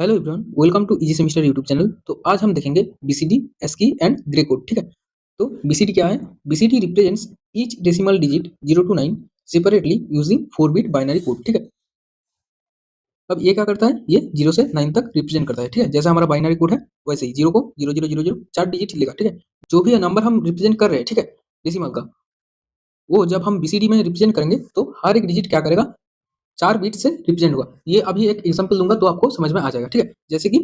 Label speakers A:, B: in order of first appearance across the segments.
A: Hello everyone, welcome to easy semester YouTube channel. तो आज हम देखेंगे BCD, ASCII and Gray code. ठीक है। तो बीसीडी क्या है? BCD represents each decimal digit 0 to 9 separately using 4 bit binary code. ठीक है। अब ये क्या करता है? ये 0 से 9 तक रिप्रेजेंट करता है। ठीक है। जैसा हमारा बाइनरी कोड है वैसे ही 0 को 0000 4 डिजिट लेगा। ठीक है। जो भी नंबर हम रिप्रेजेंट कर रहे हैं, ठीक है, डेसिमल का, वो जब हम बीसीडी में रिप्रेजेंट करेंगे तो हर एक डिजिट क्या करेगा? 4 बिट से रिप्रेजेंट होगा। ये अभी एक एग्जांपल दूंगा तो आपको समझ में आ जाएगा। ठीक है। जैसे कि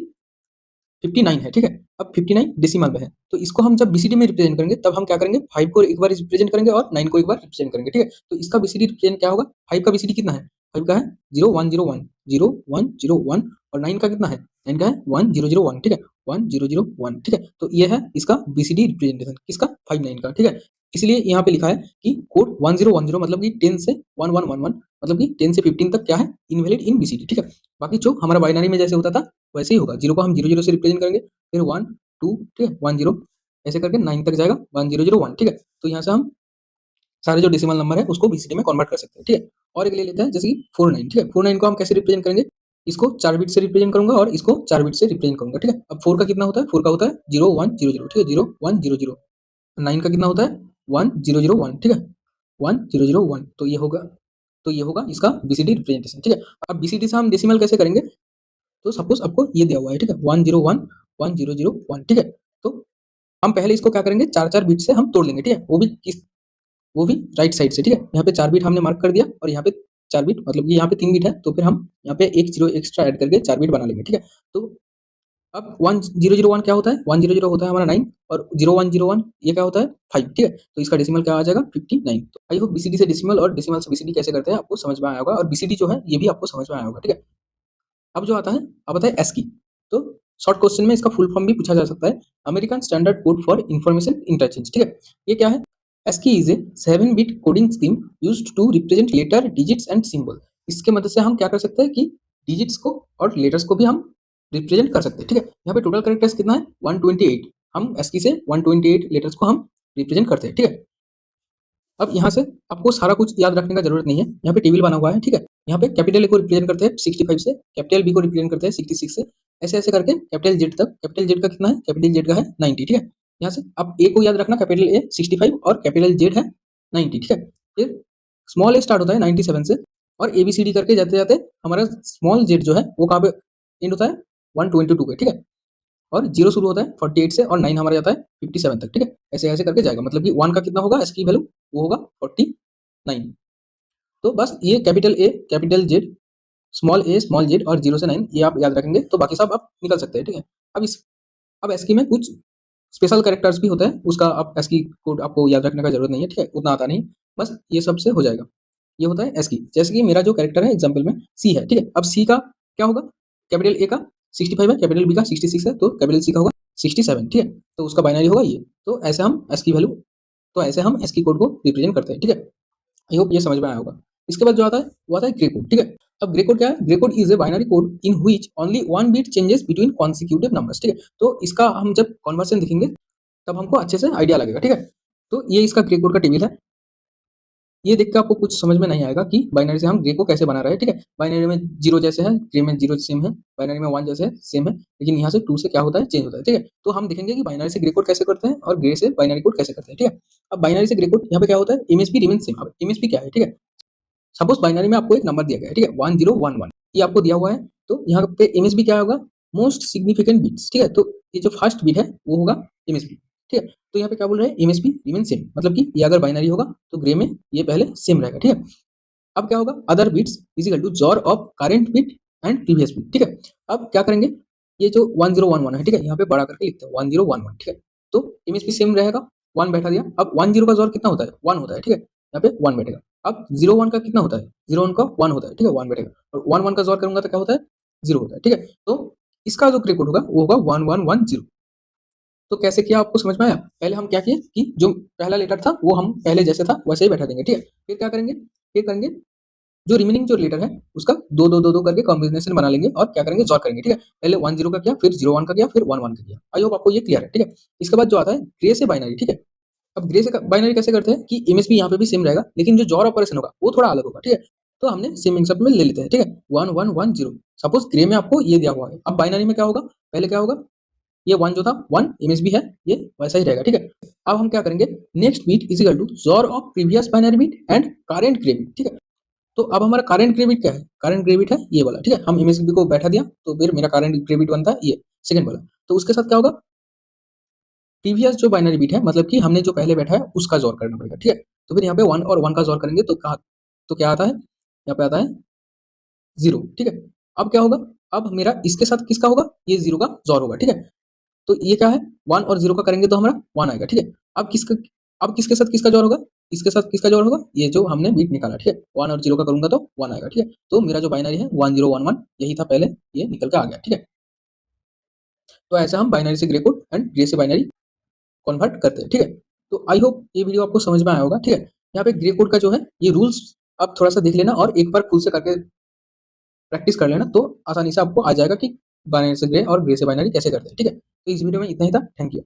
A: 59 है। ठीक है। अब 59 डेसिमल में है, तो इसको हम जब बीसीडी में रिप्रेजेंट करेंगे तब हम क्या करेंगे? 5 को एक बार रिप्रेजेंट करेंगे और 9 को एक बार रिप्रेजेंट करेंगे। ठीक है। तो इसका बीसीडी रिप्रेजेंट क्या होगा? 5 का बीसीडी कितना है? 5 का है 0101 0101 और 9 का कितना है? 9 का है 1001। ठीक है। 1001। ठीक है। तो ये है इसका बीसीडी रिप्रेजेंटेशन किसका? 59 का। ठीक है। इसलिए यहाँ पे लिखा है कि कोड 1010 मतलब कि 10 से 1111 मतलब कि 10 से 15 तक क्या है? इनवैलिड इन बीसीडी। ठीक है। बाकी जो हमारा बाइनरी में जैसे होता था वैसे ही होगा। 0 को हम 00 से रिप्रेजेंट करेंगे, फिर 1 2, ठीक है, 10 ऐसे करके 9 तक जाएगा 1001। ठीक है। तो यहाँ से हम सारे जो डेसिमल नंबर है उसको बीसीडी में कन्वर्ट कर सकते हैं। ठीक है। और एक ले लेते हैं जैसे कि 49। ठीक है। 49 को हम कैसे रिप्रेजेंट करेंगे? इसको 4 बिट से रिप्रेजेंट करूंगा और इसको 4 बिट से रिप्रेजेंट करूंगा। ठीक है। अब 4 का कितना होता है? 4 का होता है 0100। ठीक है। 0100। 9 का कितना होता है? 1001। ठीक है। 1001। तो ये होगा इसका बीसीडी रिप्रेजेंटेशन। ठीक है। अब बीसीडी से हम डेसिमल कैसे करेंगे? तो सपोज आपको ये दिया हुआ है। ठीक है। 101 1001। ठीक है। तो हम पहले इसको क्या करेंगे? 4 बिट से हम तोड़ लेंगे। ठीक है। वो भी राइट साइड से। ठीक है। यहाँ पे 4 बिट हमने मार्क कर दिया और यहाँ पे 4 बिट मतलब कि यहाँ पे 3 बिट है, तो फिर हम यहाँ पे एक जीरो एक्स्ट्रा ऐड करके 4 बिट बना लेंगे। ठीक है। तो अब 1001 क्या होता है? 100 होता है हमारा 9 और 0101 ये क्या होता है? 5। ठीक है। तो इसका डेसिमल क्या आ जाएगा? 59। तो आई होप बीसीडी से डेसिमल और डेसिमल से बीसीडी कैसे करते हैं आपको समझ में आया होगा, और बीसीडी जो है ये भी आपको समझ में आया होगा। ठीक है। अब जो आता है, अब आता है एस्की। तो शॉर्ट क्वेश्चन में इसका फुल फॉर्म भी पूछा जा सकता है, American standard code for information interchange. ठीक है। ये क्या है? ASCII is a 7 bit coding scheme used to represent letter, digits and symbol. इसके मदद से हम क्या कर सकते हैं कि डिजिट्स को और लेटर्स को भी हम रिप्रेजेंट कर सकते हैं। ठीक है। यहाँ पे टोटल कैरेक्टर्स कितना है? 128। हम एस्की से 128 लेटर्स को हम रिप्रेजेंट करते हैं। ठीक है। अब यहाँ से आपको सारा कुछ याद रखने का जरूरत नहीं है, यहाँ पे टेबल बना हुआ है। ठीक है। यहाँ पे कैपिटल ए को रिप्रेजेंट करते हैं 65 से, कैपिटल बी को रिप्रेजेंट करते हैं 66 से, ऐसे ऐसे करके कैपिटल जेड तक। कैपिटल जेड का कितना है? कैपिटल जेड का है 90। ठीक है। यहाँ से आप ए को याद रखना, कैपिटल ए 65 और कैपिटल जेड है 90। ठीक है। फिर स्मॉल ए स्टार्ट होता है 97 से और एबीसीडी करके जाते जाते हमारा स्मॉल जेड जो है वो कहाँ पे एंड होता है? 122 पे। ठीक है। और 0 शुरू होता है 48 से और 9 हमारा जाता है 57 तक। ठीक है। ऐसे ऐसे करके जाएगा, मतलब कि 1 का कितना होगा इसकी वैल्यू? वो होगा 49। तो बस ये capital A, capital Z, small A, small Z और 0 से 9 ये आप याद रखेंगे तो बाकी सब आप निकल सकते हैं। ठीक है। अब एस्की में कुछ स्पेशल कैरेक्टर्स भी होते हैं, उसका आप एस्की कोड आपको याद रखने का जरूरत नहीं है। ठीक है। उतना आता नहीं, बस ये सब से हो जाएगा। ये होता है एस्की। जैसे कि मेरा जो कैरेक्टर है एग्जाम्पल में सी है। ठीक है। अब सी का क्या होगा? कैपिटल ए का 65 है, कैपिटल बी का 66 है, तो कैपिटल सी का होगा 67। ठीक है। तो उसका बाइनरी होगा ये। तो ऐसे हम एस्की वैल्यू, तो ऐसे हम एस्की कोड को रिप्रेजेंट करते हैं। ठीक है। आई होप ये समझ में आया होगा। इसके बाद जो आता है वो आता है ग्रे कोड। ठीक है। अब ग्रे कोड क्या है? Grey code is a binary code in which only one bit changes between consecutive numbers. ठीक है। तो इसका हम जब कन्वर्सन दिखेंगे तब हमको अच्छे से आइडिया लगेगा। ठीक है। तो ये इसका ग्रे कोड का टेबल है। ये देख के आपको कुछ समझ में नहीं आएगा कि बाइनरी से हम ग्रे को कैसे बना रहे हैं। ठीक है। बाइनरी में 0 जैसे है, ग्रे में 0 सेम है, बाइनरी में 1 जैसे है सेम है, लेकिन यहाँ से 2 से क्या होता है? चेंज होता है। ठीक है। तो हम देखेंगे कि बाइनरी से ग्रे कोड कैसे करते हैं और ग्रे से बाइनरी कोड कैसे करते हैं। ठीक है। अब बाइनरी से ग्रे कोड यहाँ पे क्या होता है? MSP remain same. अब एमएसपी क्या है? ठीक है। सपोज बाइनरी में आपको एक नंबर दिया गया है। ठीक है। 1011 ये आपको दिया हुआ है, तो यहाँ पे एमएसबी क्या होगा? Most significant bits. ठीक है। तो ये जो फर्स्ट बिट है वो होगा एमएसबी। ठीक है। तो यहाँ पे क्या बोल रहे हैं? एमएसबी रिमेन सेम, मतलब कि ये अगर बाइनरी होगा तो ग्रे में ये पहले सेम रहेगा। ठीक है। अब क्या होगा? Other bits is equal to XOR of current bit and previous bit. ठीक है। अब क्या करेंगे? ये जो 1011 है, ठीक है, यहाँ पे बड़ा करके लिखते हैं 1011। ठीक है। तो एमएसपी सेम रहेगा, 1 बैठा दिया। अब 10 का जॉर कितना होता है? 1 होता है। ठीक है। यहाँ पे 1 बैठेगा। अब 01 का कितना होता है? 01 का 1 होता है। ठीक है। 1 बैठेगा और 11 का जॉर करूंगा तो क्या होता है? 0 होता है। ठीक है। तो इसका जो ग्रे कोड होगा वो होगा 1110। तो कैसे किया आपको समझ में आया? पहले हम क्या किए कि जो पहला लेटर था वो हम पहले जैसे था वैसे ही बैठा देंगे। ठीक है। फिर क्या करेंगे? फिर करेंगे जो रिमेनिंग जो लेटर है उसका दो दो दो दो करके कॉम्बिनेशन बना लेंगे और क्या करेंगे? जॉइन करेंगे। ठीक है। पहले 10 का किया, फिर 01 का किया, फिर 11 का किया। आई होप आपको ये क्लियर है। ठीक है। इसके बाद जो आता है ग्रे से बाइनरी। ठीक है। अब ग्रे से बाइनरी कैसे करते हैं कि एमएसबी यहाँ पे भी सेम रहेगा, लेकिन जो जॉर ऑपरेशन होगा वो थोड़ा अलग होगा। ठीक है। तो हमने सेम मिक्सअप में ले लेते हैं, ठीक है। 1 1 1 0। सपोज ग्रे में आपको ये दिया हुआ है, अब बाइनरी में क्या होगा, पहले क्या होगा, ये 1 जो था 1 एमएसबी है, ये वैसा ही रहेगा, ठीक है। अब हम क्या करेंगे, next bit is equal to XOR of previous binary bit and current gray bit, ठीक है। तो अब हमारा करेंट ग्रे बिट क्या है, करेंट ग्रे बिट है ये वाला, ठीक है। हम एमएसबी को बैठा दिया तो फिर मेरा करेंट ग्रे बिट बनता है ये सेकंड वाला। तो उसके साथ क्या होगा, प्रीवियस जो बाइनरी बिट है, मतलब कि हमने जो पहले बैठा है उसका जोर करना पड़ेगा, ठीक है। तो फिर यहाँ पे 1 और 1 का जोर करेंगे तो क्या आता है, यहाँ पे आता है 0, ठीक है। अब क्या होगा, अब मेरा इसके साथ किसका होगा, ये 0 का जोर होगा, ठीक है। तो ये क्या है, 1 और 0 का करेंगे तो हमारा 1 आएगा, ठीक है। अब किसके साथ किसका जोड़ होगा, इसके साथ किसका जोड़ होगा, ये जो हमने बिट निकाला, ठीक है। 1 और 0 का करूंगा तो 1 आएगा, ठीक है। तो मेरा जो बाइनरी है 1011 यही था पहले, ये निकल के आ गया, ठीक है। तो ऐसा हम बाइनरी से ग्रे कोड एंड ग्रे से बाइनरी कन्वर्ट करते हैं, ठीक है। तो आई होप ये वीडियो आपको समझ में आया होगा, ठीक है। यहाँ पे ग्रे कोड का जो है ये रूल्स आप थोड़ा सा देख लेना और एक बार खुद से करके प्रैक्टिस कर लेना, तो आसानी से आपको आ जाएगा कि बाइनरी से ग्रे और ग्रे से बाइनरी कैसे करते हैं, ठीक है। तो इस वीडियो में इतना ही था, थैंक यू।